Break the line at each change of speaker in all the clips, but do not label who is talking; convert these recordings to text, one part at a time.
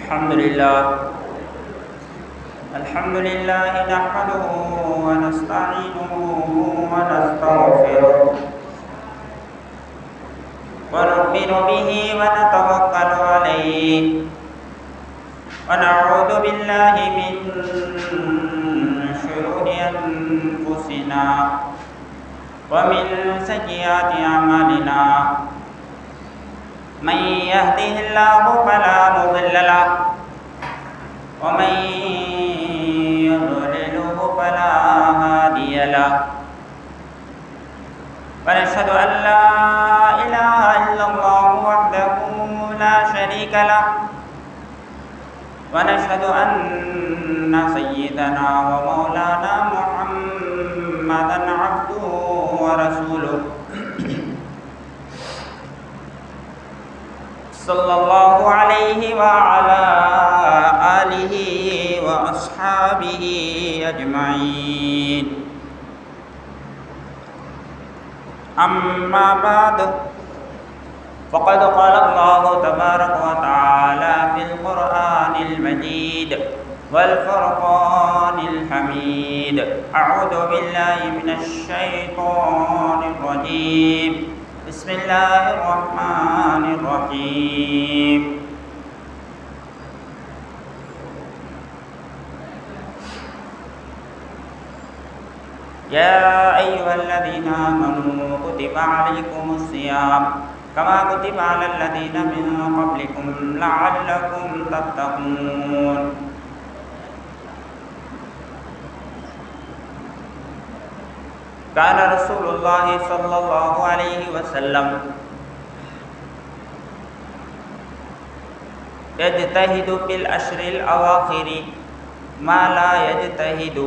الحمد لله نحمده ونستعينه ونستغفره ونؤمن به ونتوكل عليه ونعوذ بالله من شرور أنفسنا ومن سيئات أعمالنا من يهده الله فلا مضل له ومن يضلله فلا هادي له ونشهد أن لا إله إلا الله وحده لا شريك له ونشهد أن سيدنا ومولانا محمدا عبده ورسوله صلى الله عليه وعلى آله وأصحابه أجمعين أما بعد فقد قال الله تبارك وتعالى في القرآن المجيد والفرقان الحميد أعوذ بالله من الشيطان الرجيم بسم الله الرحمن الرحيم يا أيها الذين آمنوا كتب عليكم الصيام كما كتب على الذين من قبلكم لعلكم تتقون كان رسول الله صلى الله عليه وسلم يجتهد في الأشهر الأواخر ما لا يجتهد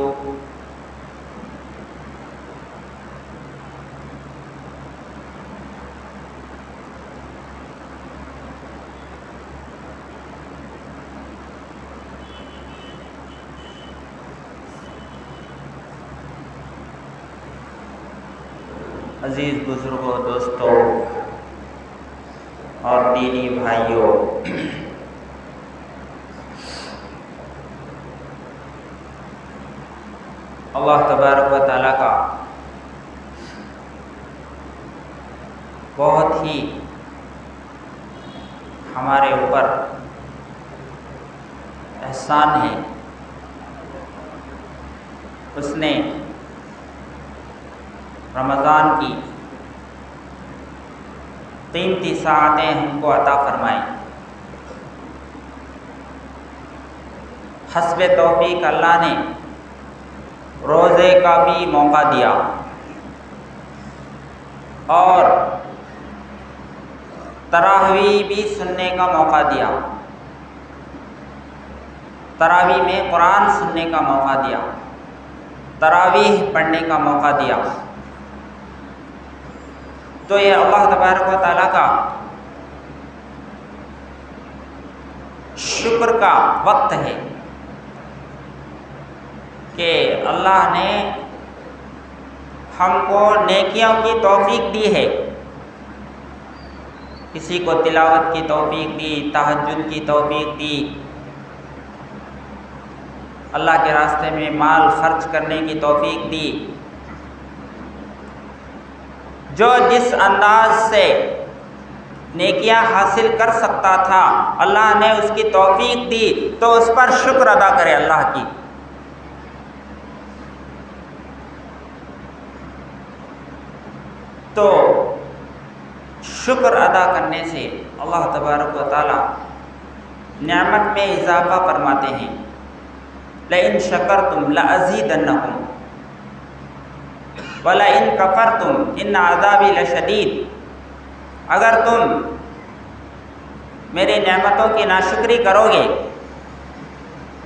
عزیز بزرگوں، دوستوں اور دینی بھائیوں، اللہ تبارک و تعالیٰ کا بہت ہی ہمارے اوپر احسان ہے۔ اس نے رمضان کی قیمتی ساعتیں ہم کو عطا فرمائیں۔ حسب توفیق اللہ نے روزے کا بھی موقع دیا اور تراویح بھی سننے کا موقع دیا، تراویح میں قرآن سننے کا موقع دیا، تراویح پڑھنے کا موقع دیا۔ تو یہ اللہ تبارک و تعالیٰ کا شکر کا وقت ہے کہ اللہ نے ہم کو نیکیوں کی توفیق دی ہے۔ کسی کو تلاوت کی توفیق دی، تہجد کی توفیق دی، اللہ کے راستے میں مال خرچ کرنے کی توفیق دی۔ جو جس انداز سے نیکیاں حاصل کر سکتا تھا اللہ نے اس کی توفیق دی، تو اس پر شکر ادا کرے اللہ کی۔ تو شکر ادا کرنے سے اللہ تبارک و تعالی نعمت میں اضافہ فرماتے ہیں۔ لئن شکرتم لأزیدنکم وَلَئِن كَفَرْتُمْ إِنَّ عَذَابِي لَشَدِيدٌ، اگر تم میری نعمتوں کی ناشکری کرو گے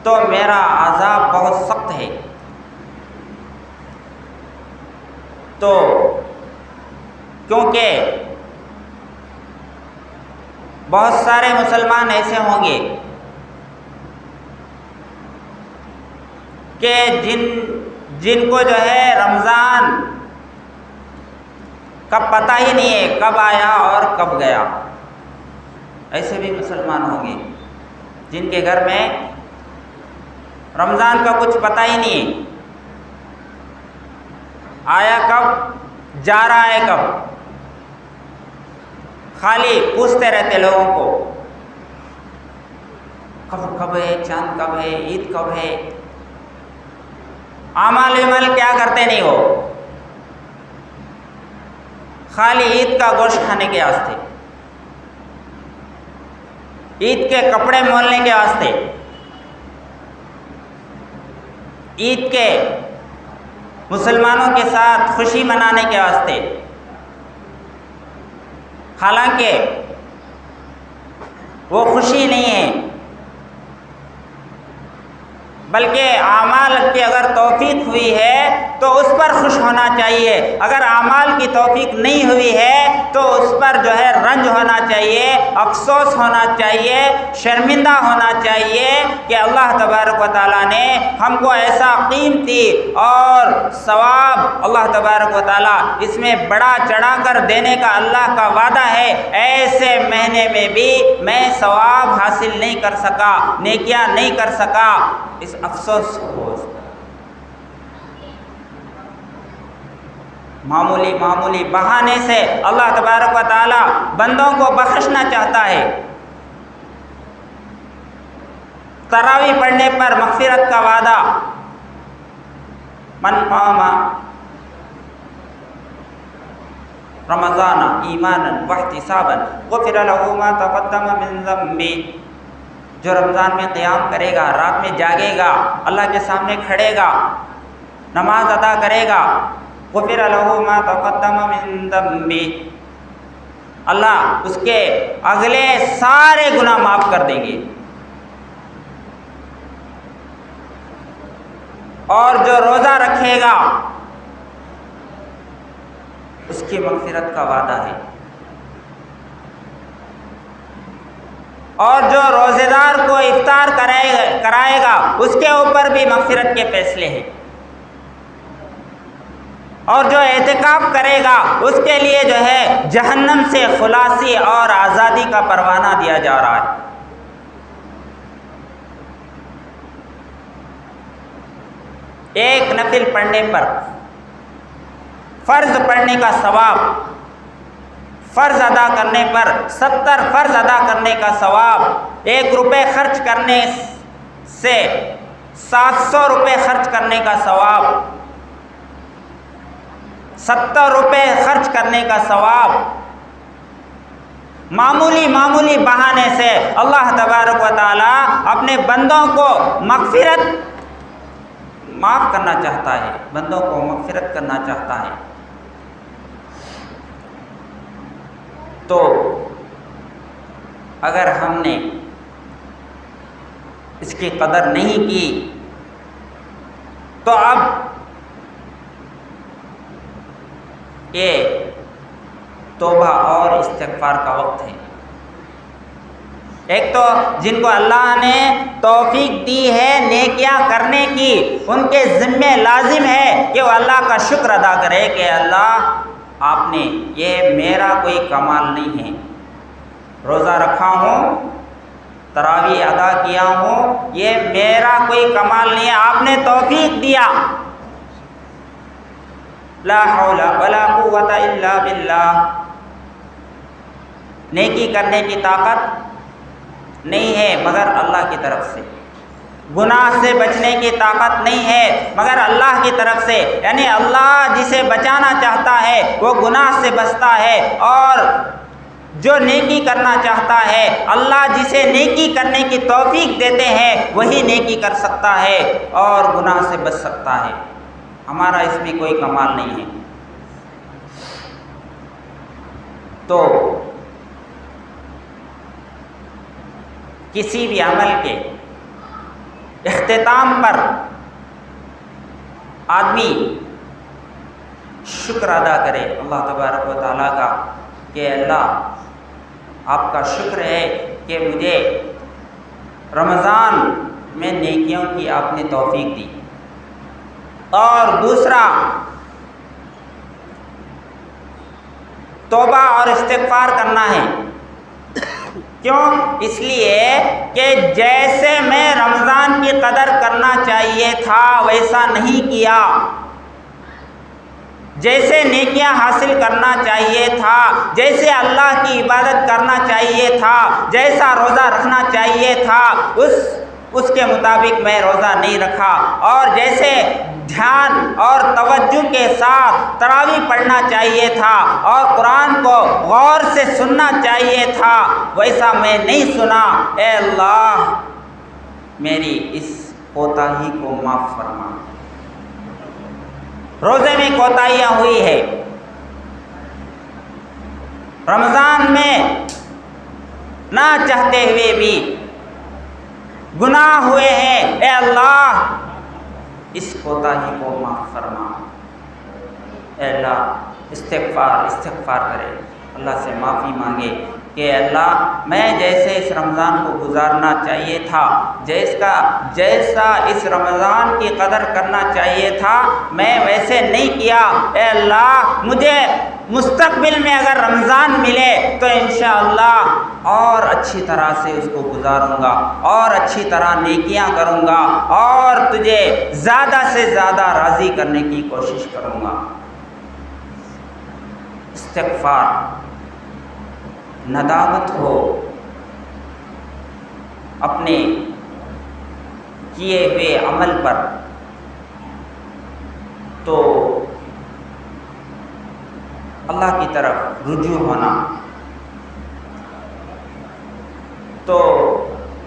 تو میرا عذاب بہت سخت ہے۔ تو کیونکہ بہت سارے مسلمان ایسے ہوں گے کہ جن کو جو ہے رمضان کا پتہ ہی نہیں ہے کب آیا اور کب گیا۔ ایسے بھی مسلمان ہوں گے جن کے گھر میں رمضان کا کچھ پتہ ہی نہیں ہے، آیا کب، جا رہا ہے کب، خالی پوچھتے رہتے لوگوں کو کب ہے، چاند کب ہے، عید کب ہے، اعمال کیا کرتے نہیں ہو، خالی عید کا گوشت کھانے کے واسطے، عید کے کپڑے مولنے کے واسطے، عید کے مسلمانوں کے ساتھ خوشی منانے کے واسطے، حالانکہ وہ خوشی نہیں ہے، بلکہ اعمال کی اگر توفیق ہوئی ہے تو اس پر خوش ہونا چاہیے، اگر اعمال کی توفیق نہیں ہوئی ہے تو اس پر جو ہے رنج ہونا چاہیے، افسوس ہونا چاہیے، شرمندہ ہونا چاہیے کہ اللہ تبارک و تعالیٰ نے ہم کو ایسا قیمتی اور ثواب اللہ تبارک و تعالیٰ اس میں بڑا چڑھا کر دینے کا اللہ کا وعدہ ہے، ایسے مہینے میں بھی میں ثواب حاصل نہیں کر سکا، نیکیاں نہیں کر سکا، اس افسوس کو معمولی بہانے سے اللہ تبارک و تعالی بندوں کو بخشنا چاہتا ہے۔ تراویح پڑھنے پر مغفرت کا وعدہ، من قام رمضان ایمانا واحتسابا غفر له ما تقدم من ذنبه، جو رمضان میں قیام کرے گا، رات میں جاگے گا، اللہ کے سامنے کھڑے گا، نماز ادا کرے گا، غفر له ما تقدم من ذنبه، اللہ اس کے اگلے سارے گناہ معاف کر دیں گے، اور جو روزہ رکھے گا اس کی مغفرت کا وعدہ ہے، اور جو روزے دار کو افطار کرائے گا اس کے اوپر بھی مغفرت کے فیصلے ہیں، اور جو اعتکاف کرے گا اس کے لیے جو ہے جہنم سے خلاصی اور آزادی کا پروانہ دیا جا رہا ہے۔ ایک نفل پڑھنے پر، فرض پڑھنے کا ثواب، فرض ادا کرنے پر 70 فرض ادا کرنے کا ثواب، 1 روپے خرچ کرنے سے 700 روپے خرچ کرنے کا ثواب، 70 روپے خرچ کرنے کا ثواب، معمولی بہانے سے اللہ تبارک و تعالی اپنے بندوں کو معاف کرنا چاہتا ہے، بندوں کو مغفرت کرنا چاہتا ہے۔ تو اگر ہم نے اس کی قدر نہیں کی تو اب یہ توبہ اور استغفار کا وقت ہے۔ ایک تو جن کو اللہ نے توفیق دی ہے نیکیاں کرنے کی، ان کے ذمہ لازم ہے کہ وہ اللہ کا شکر ادا کرے کہ اللہ آپ نے، یہ میرا کوئی کمال نہیں ہے، روزہ رکھا ہوں، تراویح ادا کیا ہوں، یہ میرا کوئی کمال نہیں ہے، آپ نے توفیق دیا، لا حول ولا قوت الا باللہ، نیکی کرنے کی طاقت نہیں ہے مگر اللہ کی طرف سے، گناہ سے بچنے کی طاقت نہیں ہے مگر اللہ کی طرف سے، یعنی اللہ جسے بچانا چاہتا ہے وہ گناہ سے بچتا ہے، اور جو نیکی کرنا چاہتا ہے اللہ جسے نیکی کرنے کی توفیق دیتے ہیں وہی نیکی کر سکتا ہے اور گناہ سے بچ سکتا ہے، ہمارا اس میں کوئی کمال نہیں ہے۔ تو کسی بھی عمل کے اختتام پر آدمی شکر ادا کرے اللہ تبارک و تعالیٰ کا کہ اللہ آپ کا شکر ہے کہ مجھے رمضان میں نیکیوں کی آپ نے توفیق دی، اور دوسرا توبہ اور استغفار کرنا ہے، کیوں؟ اس لیے کہ جیسے میں رمضان کی قدر کرنا چاہیے تھا ویسا نہیں کیا، جیسے نیکیاں حاصل کرنا چاہیے تھا، جیسے اللہ کی عبادت کرنا چاہیے تھا، جیسا روزہ رکھنا چاہیے تھا، اس کے مطابق میں روزہ نہیں رکھا، اور جیسے دھیان اور توجہ کے ساتھ تراویح پڑھنا چاہیے تھا اور قرآن کو غور سے سننا چاہیے تھا ویسا میں نہیں سنا۔ اے اللہ میری اس کوتاہی کو معاف فرما۔ روزے میں کوتاہیاں ہوئی ہے، رمضان میں نہ چاہتے ہوئے بھی گناہ ہوئے ہیں، اے اللہ اس کوتاہی کو معاف فرما۔ اے اللہ استغفار کرے، اللہ سے معافی مانگے کہ اللہ میں جیسے اس رمضان کو گزارنا چاہیے تھا، جیسا اس رمضان کی قدر کرنا چاہیے تھا میں ویسے نہیں کیا۔ اے اللہ مجھے مستقبل میں اگر رمضان ملے تو انشاءاللہ اور اچھی طرح سے اس کو گزاروں گا اور اچھی طرح نیکیاں کروں گا اور تجھے زیادہ سے زیادہ راضی کرنے کی کوشش کروں گا۔ استغفار، ندامت ہو اپنے کیے ہوئے عمل پر تو اللہ کی طرف رجوع ہونا، تو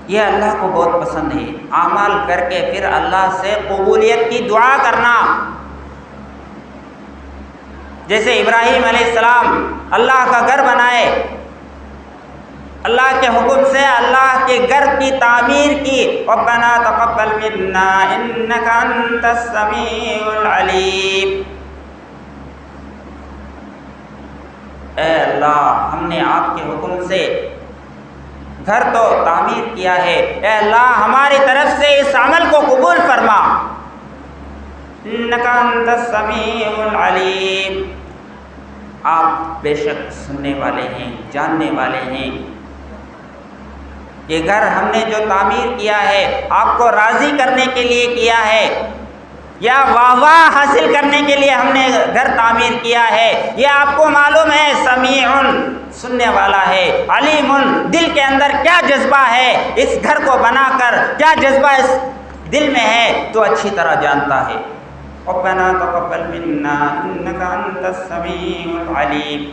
یہ اللہ کو بہت پسند ہے۔ اعمال کر کے پھر اللہ سے قبولیت کی دعا کرنا، جیسے ابراہیم علیہ السلام اللہ کا گھر بنائے، اللہ کے حکم سے اللہ کے گھر کی تعمیر کی، ربنا تقبل منا انک انت السمیع العلیم۔ اے اللہ ہم نے آپ کے حکم سے گھر تو تعمیر کیا ہے، اے اللہ ہماری طرف سے اس عمل کو قبول فرما، انک انت السمیع العلیم۔ آپ بے شک سننے والے ہیں، جاننے والے ہیں۔ یہ گھر ہم نے جو تعمیر کیا ہے آپ کو راضی کرنے کے لیے کیا ہے یا واہ واہ حاصل کرنے کے لیے ہم نے گھر تعمیر کیا ہے؟ یہ آپ کو معلوم ہے، سمیع سننے والا ہے، علیم دل کے اندر کیا جذبہ ہے، اس گھر کو بنا کر کیا جذبہ اس دل میں ہے تو اچھی طرح جانتا ہے۔ ربنا تقبل منا انک انت السمیع العلیم۔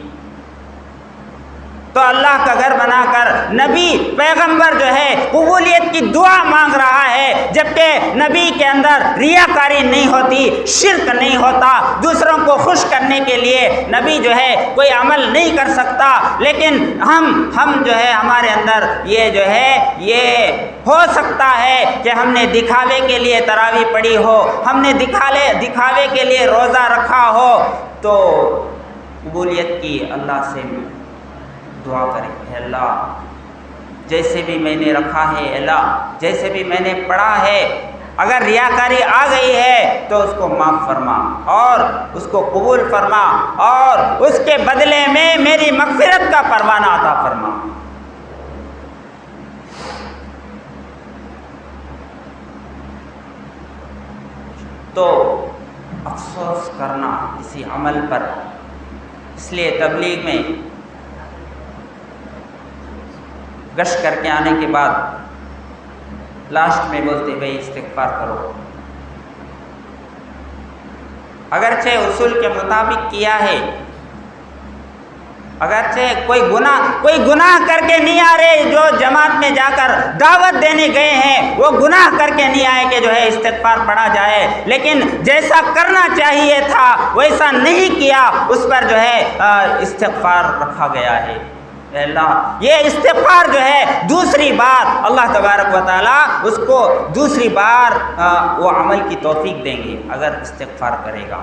تو اللہ کا گھر بنا کر نبی پیغمبر جو ہے قبولیت کی دعا مانگ رہا ہے، جبکہ نبی کے اندر ریاکاری نہیں ہوتی، شرک نہیں ہوتا، دوسروں کو خوش کرنے کے لیے نبی جو ہے کوئی عمل نہیں کر سکتا، لیکن ہم جو ہے ہمارے اندر یہ جو ہے یہ ہو سکتا ہے کہ ہم نے دکھاوے کے لیے تراویح پڑھی ہو، ہم نے دکھاوے کے لیے روزہ رکھا ہو، تو قبولیت کی اللہ سے دعا کریں، اے اللہ جیسے بھی میں نے رکھا ہے، اے اللہ جیسے بھی میں نے پڑھا ہے، اگر ریاکاری آ گئی ہے تو اس کو معاف فرما اور اس کو قبول فرما اور اس کے بدلے میں میری مغفرت کا پروانہ عطا فرما۔ تو افسوس کرنا کسی عمل پر، اس لیے تبلیغ میں گشت کر کے آنے کے بعد لاسٹ میں بولتے بھائی استغفار کرو، اگرچہ اصول کے مطابق کیا ہے، اگرچہ کوئی گناہ کر کے نہیں آ رہے، جو جماعت میں جا کر دعوت دینے گئے ہیں وہ گناہ کر کے نہیں آئے کہ جو ہے استغفار پڑھا جائے، لیکن جیسا کرنا چاہیے تھا ویسا نہیں کیا، اس پر جو ہے استغفار رکھا گیا ہے۔ اللہ یہ استغفار جو ہے دوسری بار اللہ تبارک و تعالیٰ اس کو دوسری بار وہ عمل کی توفیق دیں گے اگر استغفار کرے گا۔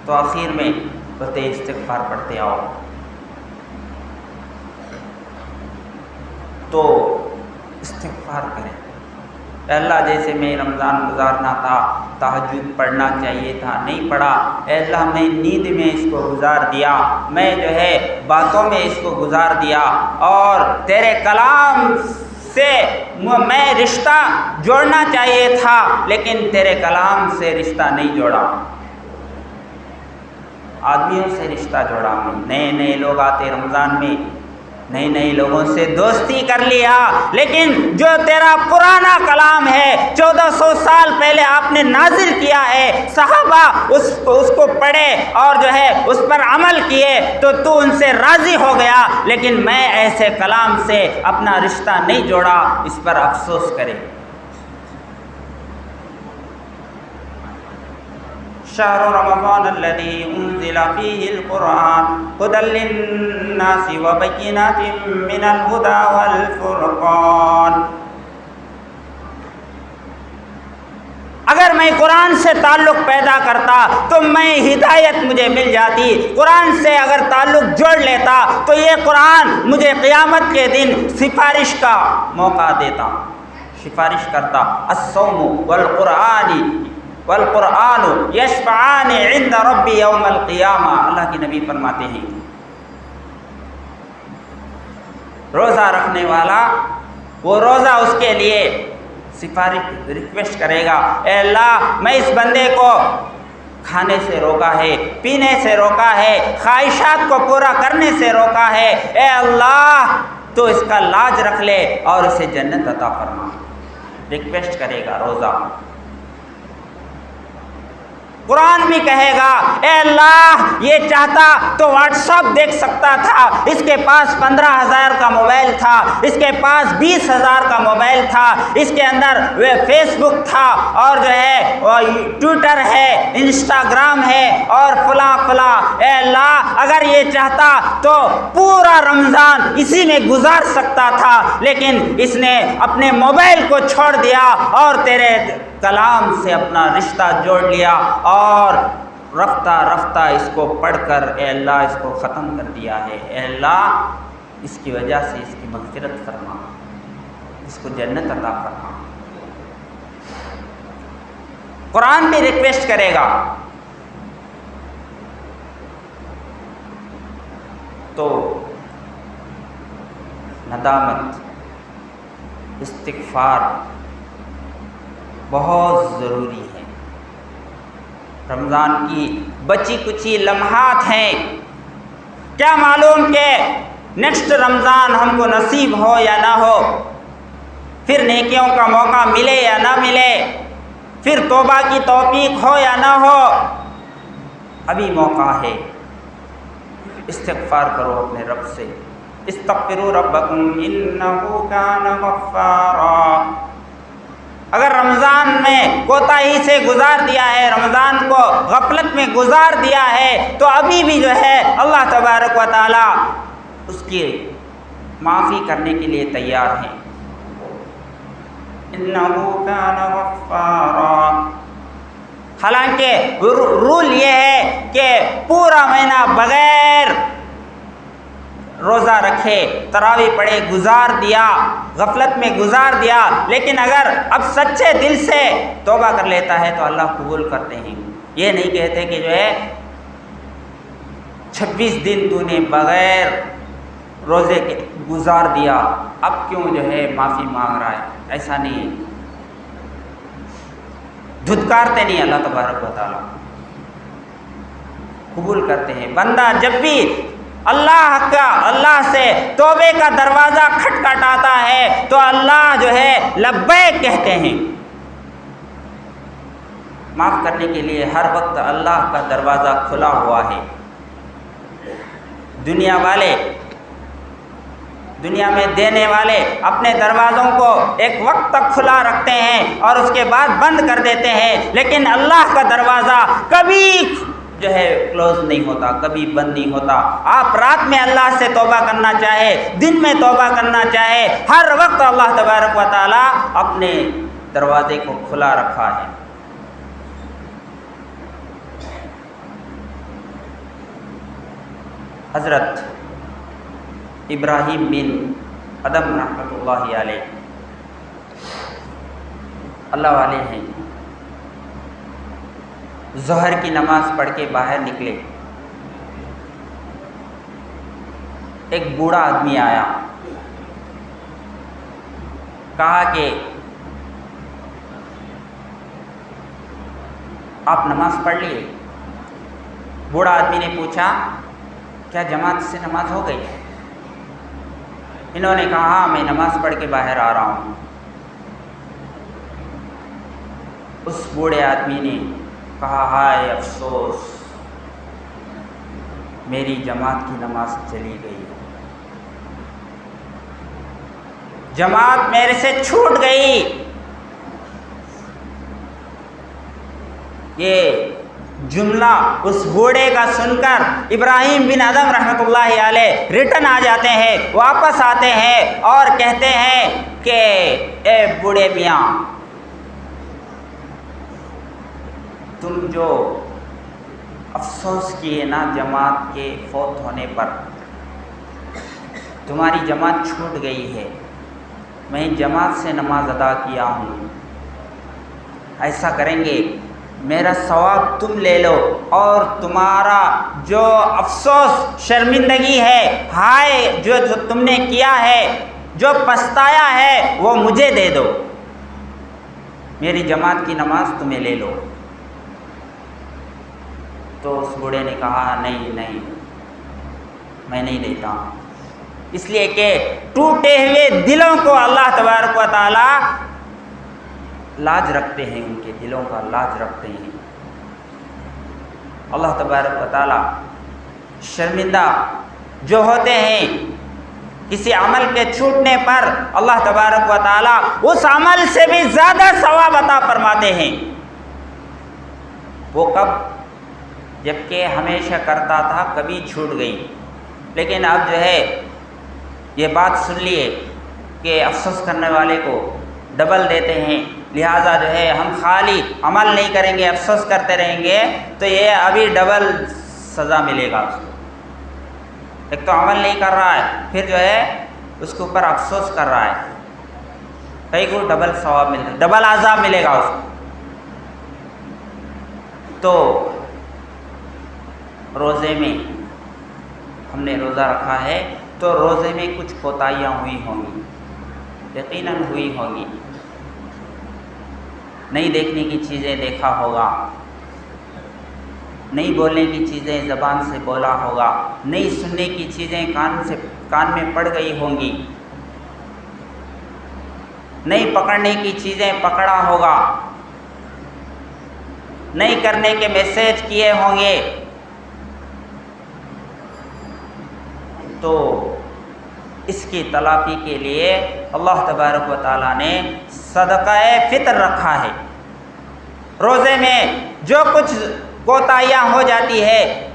تو آخر میں بولتے استغفار پڑھتے آؤ، تو استغفار کریں، اے اللہ جیسے میں رمضان گزارنا تھا، تہجد پڑھنا چاہیے تھا، نہیں پڑھا، اے اللہ میں نیند میں اس کو گزار دیا، میں جو ہے باتوں میں اس کو گزار دیا، اور تیرے کلام سے میں رشتہ جوڑنا چاہیے تھا لیکن تیرے کلام سے رشتہ نہیں جوڑا، آدمیوں سے رشتہ جوڑا میں، نئے نئے لوگ آتے رمضان میں، نئے نئے لوگوں سے دوستی کر لیا، لیکن جو تیرا پرانا کلام ہے 1400 سال پہلے آپ نے نازل کیا ہے، صحابہ اس کو پڑھے اور جو ہے اس پر عمل کیے تو ان سے راضی ہو گیا، لیکن میں ایسے کلام سے اپنا رشتہ نہیں جوڑا، اس پر افسوس کرے۔ شہر رمضان الذی انزل فیہ القرآن ھدی للناس وبینات من الھدی والفرقان۔ اگر میں قرآن سے تعلق پیدا کرتا تو میں ہدایت مجھے مل جاتی، قرآن سے اگر تعلق جوڑ لیتا تو یہ قرآن مجھے قیامت کے دن سفارش کا موقع دیتا، سفارش کرتا۔ الصوم والقرآن یشفعان عند ربی یوم القیامہ، اللہ کے نبی فرماتے ہیں روزہ رکھنے والا وہ روزہ اس کے لیے سفارش ریکویسٹ کرے گا، اے اللہ میں اس بندے کو کھانے سے روکا ہے، پینے سے روکا ہے، خواہشات کو پورا کرنے سے روکا ہے، اے اللہ تو اس کا لاج رکھ لے اور اسے جنت عطا فرما، ریکویسٹ کرے گا روزہ۔ قرآن بھی کہے گا اے اللہ یہ چاہتا تو واٹس ایپ دیکھ سکتا تھا، اس کے پاس 15,000 کا موبائل تھا، اس کے پاس 20,000 کا موبائل تھا، اس کے اندر فیس بک تھا اور جو ہے ٹویٹر ہے، انسٹاگرام ہے اور فلاں فلاں، اے اللہ اگر یہ چاہتا تو پورا رمضان اسی میں گزار سکتا تھا، لیکن اس نے اپنے موبائل کو چھوڑ دیا اور تیرے کلام سے اپنا رشتہ جوڑ لیا اور رفتہ رفتہ اس کو پڑھ کر اے اللہ اس کو ختم کر دیا ہے، اے اللہ اس کی وجہ سے اس کی مغفرت فرما، اس کو جنت عطا فرما۔ قرآن بھی ریکویسٹ کرے گا۔ تو ندامت، استغفار بہت ضروری ہے۔ رمضان کی بچی کچی لمحات ہیں، کیا معلوم کہ نیکسٹ رمضان ہم کو نصیب ہو یا نہ ہو، پھر نیکیوں کا موقع ملے یا نہ ملے، پھر توبہ کی توفیق ہو یا نہ ہو، ابھی موقع ہے۔ استغفار کرو اپنے رب سے، استغفروا ربکم انہ کان غفارا۔ اگر رمضان میں کوتاہی سے گزار دیا ہے، رمضان کو غفلت میں گزار دیا ہے، تو ابھی بھی جو ہے اللہ تبارک و تعالی اس کی معافی کرنے کے لیے تیار ہیں۔ انہ کان غفارا۔ حالانکہ رول یہ ہے کہ پورا مہینہ بغیر روزہ رکھے، تراویح پڑھے، گزار دیا، غفلت میں گزار دیا، لیکن اگر اب سچے دل سے توبہ کر لیتا ہے تو اللہ قبول کرتے ہیں۔ یہ نہیں کہتے کہ جو ہے 26 دن تو نے بغیر روزے کے گزار دیا، اب کیوں جو ہے معافی مانگ رہا ہے، ایسا نہیں، دھتکارتے نہیں، اللہ تبارک و تعالیٰ قبول کرتے ہیں۔ بندہ جب بھی اللہ سے توبے کا دروازہ کھٹکھٹاتا ہے تو اللہ جو ہے لبیک کہتے ہیں، معاف کرنے کے لیے ہر وقت اللہ کا دروازہ کھلا ہوا ہے۔ دنیا میں دینے والے اپنے دروازوں کو ایک وقت تک کھلا رکھتے ہیں اور اس کے بعد بند کر دیتے ہیں، لیکن اللہ کا دروازہ کبھی جو ہے کلوز نہیں ہوتا، کبھی بند نہیں ہوتا۔ آپ رات میں اللہ سے توبہ کرنا چاہے، دن میں توبہ کرنا چاہے، ہر وقت اللہ تبارک و تعالیٰ اپنے دروازے کو کھلا رکھا ہے۔ حضرت ابراہیم بن ادم رحمۃ اللہ علیہ اللہ والے ہیں، ظہر کی نماز پڑھ کے باہر نکلے، ایک بوڑھا آدمی آیا، کہا کہ آپ نماز پڑھ لیے؟ بوڑھا آدمی نے پوچھا کیا جماعت سے نماز ہو گئی؟ انہوں نے کہا ہاں میں نماز پڑھ کے باہر آ رہا ہوں۔ اس بوڑھے آدمی نے کہا ہائے افسوس، میری جماعت کی نماز چلی گئی، جماعت میرے سے چھوٹ گئی۔ یہ جملہ اس بوڑھے کا سن کر ابراہیم بن ادھم رحمۃ اللہ علیہ ریٹرن آ جاتے ہیں، واپس آتے ہیں اور کہتے ہیں کہ اے بوڑھے میاں، تم جو افسوس کیے نا جماعت کے فوت ہونے پر، تمہاری جماعت چھوٹ گئی ہے، میں جماعت سے نماز ادا کیا ہوں، ایسا کریں گے میرا ثواب تم لے لو اور تمہارا جو افسوس شرمندگی ہے، ہائے جو تم نے کیا ہے، جو پچھتایا ہے وہ مجھے دے دو، میری جماعت کی نماز تمہیں لے لو۔ تو اس بوڑھے نے کہا نہیں میں نہیں دیتا، اس لیے کہ ٹوٹے ہوئے دلوں کو اللہ تبارک و تعالی لاج رکھتے ہیں، ان کے دلوں کا لاج رکھتے ہیں۔ اللہ تبارک و تعالی شرمندہ جو ہوتے ہیں کسی عمل کے چھوٹنے پر، اللہ تبارک و تعالی اس عمل سے بھی زیادہ ثواب عطا فرماتے ہیں۔ وہ کب؟ جبکہ ہمیشہ کرتا تھا، کبھی چھوٹ گئی، لیکن اب جو ہے یہ بات سن لیے کہ افسوس کرنے والے کو ڈبل دیتے ہیں، لہٰذا جو ہے ہم خالی عمل نہیں کریں گے، افسوس کرتے رہیں گے تو یہ ابھی ڈبل سزا ملے گا اس کو۔ ایک تو عمل نہیں کر رہا ہے، پھر جو ہے اس کے اوپر افسوس کر رہا ہے، کئی کو ڈبل ثواب ملے گا، ڈبل عذاب ملے گا اس کو۔ تو روزے میں ہم نے روزہ رکھا ہے تو روزے میں کچھ کوتاہیاں ہوئی ہوں گی، یقیناً ہوئی ہوں گی، نہیں دیکھنے کی چیزیں دیکھا ہوگا، نہیں بولنے کی چیزیں زبان سے بولا ہوگا، نہیں سننے کی چیزیں کان میں پڑ گئی ہوں گی، نہیں پکڑنے کی چیزیں پکڑا ہوگا، نہیں کرنے کے میسج کیے ہوں گے۔ تو اس کی تلافی کے لیے اللہ تبارک و تعالیٰ نے صدقہ فطر رکھا ہے۔ روزے میں جو کچھ کوتاہیاں ہو جاتی ہے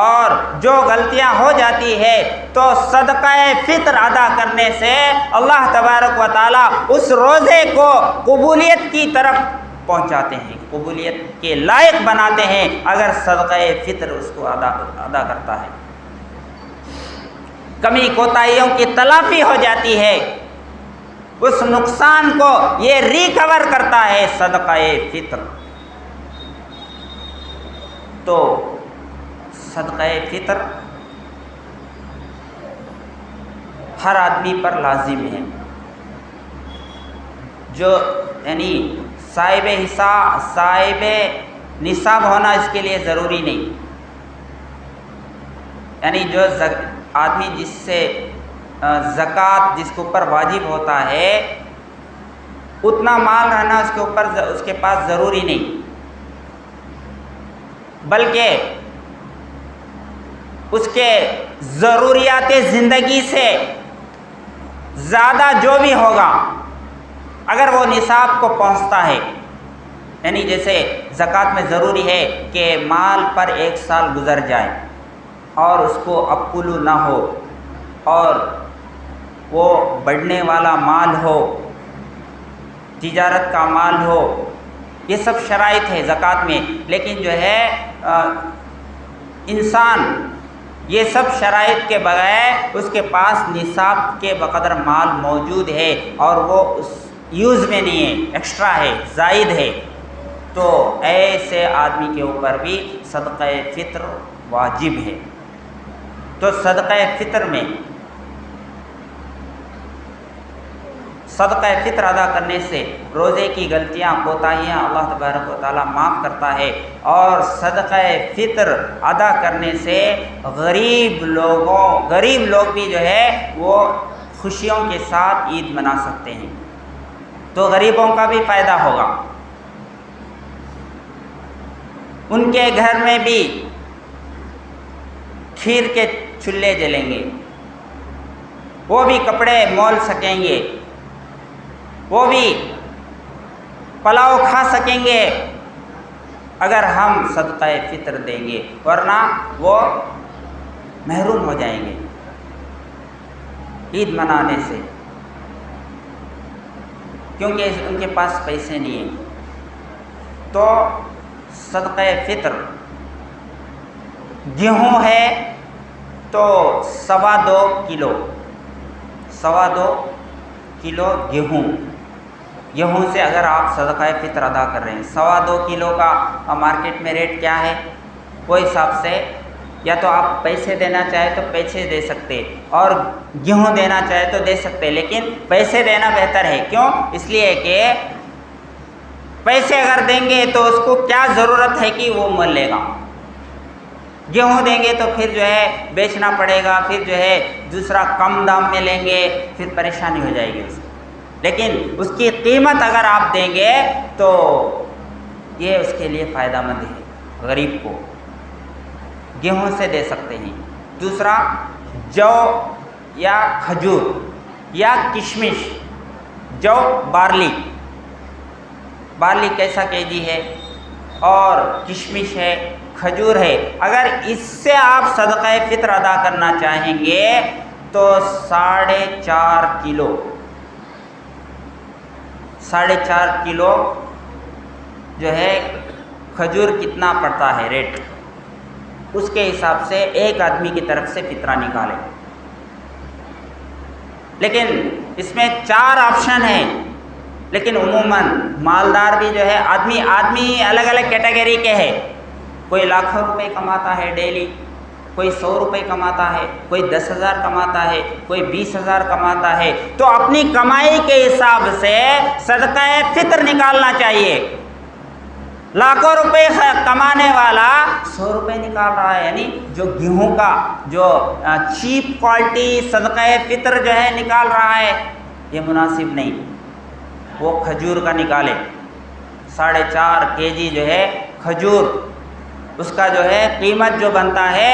اور جو غلطیاں ہو جاتی ہے تو صدقہ فطر ادا کرنے سے اللہ تبارک و تعالیٰ اس روزے کو قبولیت کی طرف پہنچاتے ہیں، قبولیت کے لائق بناتے ہیں اگر صدقہ فطر اس کو ادا کرتا ہے۔ کمی کوتاہیوں کی تلافی ہو جاتی ہے، اس نقصان کو یہ ریکور کرتا ہے صدقہ فطر۔ تو صدقہ فطر ہر آدمی پر لازم ہے، جو یعنی صاحب نصاب ہونا اس کے لیے ضروری نہیں، یعنی جو آدمی جس سے زکوٰۃ جس کے اوپر واجب ہوتا ہے اتنا مال رہنا اس کے پاس ضروری نہیں، بلکہ اس کے ضروریات زندگی سے زیادہ جو بھی ہوگا اگر وہ نصاب کو پہنچتا ہے، یعنی جیسے زکوٰۃ میں ضروری ہے کہ مال پر 1 سال گزر جائے اور اس کو اپلو نہ ہو اور وہ بڑھنے والا مال ہو، تجارت کا مال ہو، یہ سب شرائط ہے زکوٰۃ میں۔ لیکن جو ہے انسان یہ سب شرائط کے بغیر اس کے پاس نصاب کے بقدر مال موجود ہے اور وہ اس یوز میں نہیں ہے، ایکسٹرا ہے، زائد ہے، تو ایسے آدمی کے اوپر بھی صدقہ فطر واجب ہے۔ تو صدقہ فطر میں صدقہ فطر ادا کرنے سے روزے کی غلطیاں کوتاہیاں اللہ تبارک و تعالیٰ معاف کرتا ہے، اور صدقہ فطر ادا کرنے سے غریب لوگ بھی جو ہے وہ خوشیوں کے ساتھ عید منا سکتے ہیں، تو غریبوں کا بھی فائدہ ہوگا، ان کے گھر میں بھی کھیر کے چولہے جلیں گے، وہ بھی کپڑے مول سکیں گے، وہ بھی پلاؤ کھا سکیں گے اگر ہم صدقہ فطر دیں گے، ورنہ وہ محروم ہو جائیں گے عید منانے سے، کیونکہ ان کے پاس پیسے نہیں ہیں۔ تو صدقہ فطر گیہوں ہے تو 2.25 کلو گیہوں سے اگر آپ صدقہ فطر ادا کر رہے ہیں، 2.25 کلو کا مارکیٹ میں ریٹ کیا ہے، وہ حساب سے یا تو آپ پیسے دینا چاہے تو پیسے دے سکتے، اور گیہوں دینا چاہے تو دے سکتے، لیکن پیسے دینا بہتر ہے۔ کیوں؟ اس لیے کہ پیسے اگر دیں گے تو اس کو کیا ضرورت ہے کہ وہ مول لے گا، گیہوں دیں گے تو پھر جو ہے بیچنا پڑے گا، پھر جو ہے دوسرا کم دام میں لیں گے، پھر پریشانی ہو جائے گی اس کو، لیکن اس کی قیمت اگر آپ دیں گے تو یہ اس کے لیے فائدہ مند ہے، غریب کو گیہوں سے دے سکتے ہیں۔ دوسرا جو یا کھجور یا کشمش، جو بارلی کیسا کیجی ہے، اور کشمش ہے، کھجور ہے، اگر اس سے آپ صدقہ فطر ادا کرنا چاہیں گے تو 4.5 کلو جو ہے کھجور کتنا پڑتا ہے ریٹ، اس کے حساب سے ایک آدمی کی طرف سے فطرہ نکالے۔ لیکن اس میں 4 آپشن ہیں، لیکن عموماً مالدار بھی جو ہے آدمی الگ الگ کیٹیگری کے ہیں، کوئی لاکھوں روپے کماتا ہے ڈیلی، کوئی 100 روپے کماتا ہے، کوئی 10,000 کماتا ہے، کوئی 20,000 کماتا ہے، تو اپنی کمائی کے حساب سے صدقہ فطر نکالنا چاہیے۔ لاکھوں روپے کمانے والا 100 روپے نکال رہا ہے، یعنی جو گیہوں کا جو چیپ کوالٹی صدقہ فطر جو ہے نکال رہا ہے، یہ مناسب نہیں، وہ کھجور کا نکالے۔ 4.5 kg جو ہے کھجور، اس کا جو ہے قیمت جو بنتا ہے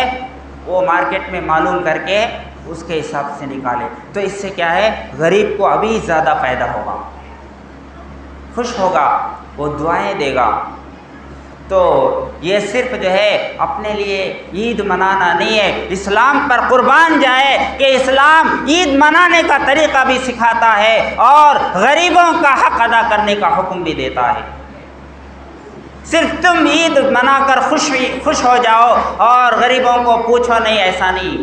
وہ مارکیٹ میں معلوم کر کے اس کے حساب سے نکالے، تو اس سے کیا ہے غریب کو ابھی زیادہ فائدہ ہوگا، خوش ہوگا، وہ دعائیں دے گا۔ تو یہ صرف جو ہے اپنے لیے عید منانا نہیں ہے، اسلام پر قربان جائے کہ اسلام عید منانے کا طریقہ بھی سکھاتا ہے اور غریبوں کا حق ادا کرنے کا حکم بھی دیتا ہے۔ صرف تم عید منا کر خوش ہو جاؤ اور غریبوں کو پوچھو نہیں، ایسا نہیں،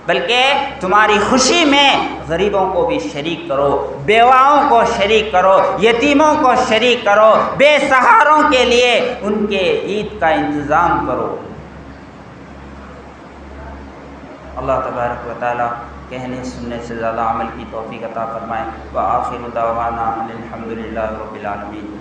بلکہ تمہاری خوشی میں غریبوں کو بھی شریک کرو، بیواؤں کو شریک کرو، یتیموں کو شریک کرو، بے سہاروں کے لیے ان کے عید کا انتظام کرو۔ اللہ تبارک و تعالی کہنے سننے سے زیادہ عمل کی توفیق عطا فرمائے۔ وآخر دعوانا الحمد للہ رب العالمین۔